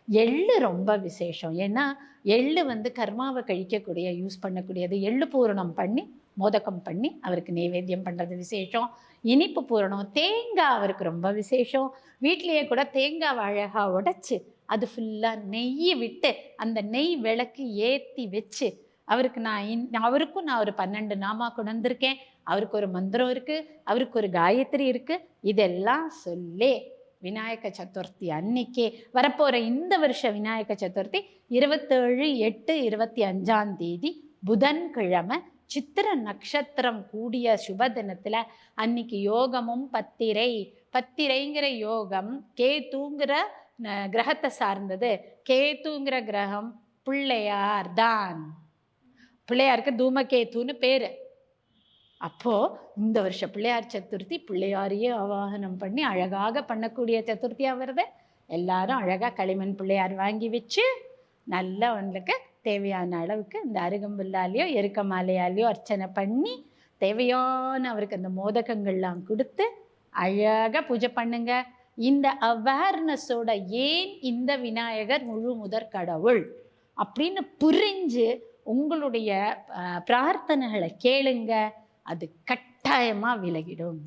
எள்ளு ரொம்ப விசேஷம். ஏன்னா, எள்ளு வந்து கர்மாவ கழிக்கக்கூடிய யூஸ் பண்ணக்கூடியது. எள்ளு பூரணம் பண்ணி, மோதகம் பண்ணி அவருக்கு நெய்வேத்தியம் பண்றது விசேஷம். இனிப்பு பூரணம், தேங்காய் அவருக்கு ரொம்ப விசேஷம். வீட்லயே கூட தேங்காவ அழகா உடைச்சு, அது ஃபுல்லா நெய்ய விட்டு, அந்த நெய் விளக்கு ஏத்தி வச்சு, அவருக்கும் நான் ஒரு 12 நாமா கொணர்ந்திருக்கேன். அவருக்கு ஒரு மந்திரம் இருக்கு. அவருக்கு ஒரு காயத்ரி இருக்கு. இதெல்லாம் சொல்லி விநாயக சதுர்த்தி அன்னைக்கே வரப்போற இந்த வருஷ விநாயக சதுர்த்தி 27/8/25 புதன்கிழமை சித்திர நட்சத்திரம் கூடிய சுப தினத்துல அன்னைக்கு யோகமும் பத்திரைங்கிற யோகம் கேதுங்கிற கிரகத்தை சார்ந்தது. கேதுங்கிற கிரகம் பிள்ளையார் தான். பிள்ளையாருக்கு தூமகேத்துன்னு பேரு. அப்போ இந்த வருஷ பிள்ளையார் சதுர்த்தி பிள்ளையாரையே ஆவாகனம் பண்ணி அழகாக பண்ணக்கூடிய சதுர்த்தியா வருது. எல்லாரும் அழகா களிமண் பிள்ளையார் வாங்கி வச்சு நல்லா அவங்களுக்கு தேவையான அளவுக்கு இந்த அருகம்புல்லாலேயோ எருக்க மாலையாலேயோ அர்ச்சனை பண்ணி தேவையான அவருக்கு அந்த மோதகங்கள்லாம் கொடுத்து அழகாக பூஜை பண்ணுங்க. இந்த அவேர்னஸோட ஏன் இந்த விநாயகர் முழு முதற் கடவுள் அப்படின்னு புரிஞ்சு உங்களுடைய பிரார்த்தனைகளை கேளுங்க. அது கட்டாயமா விலகிடும்.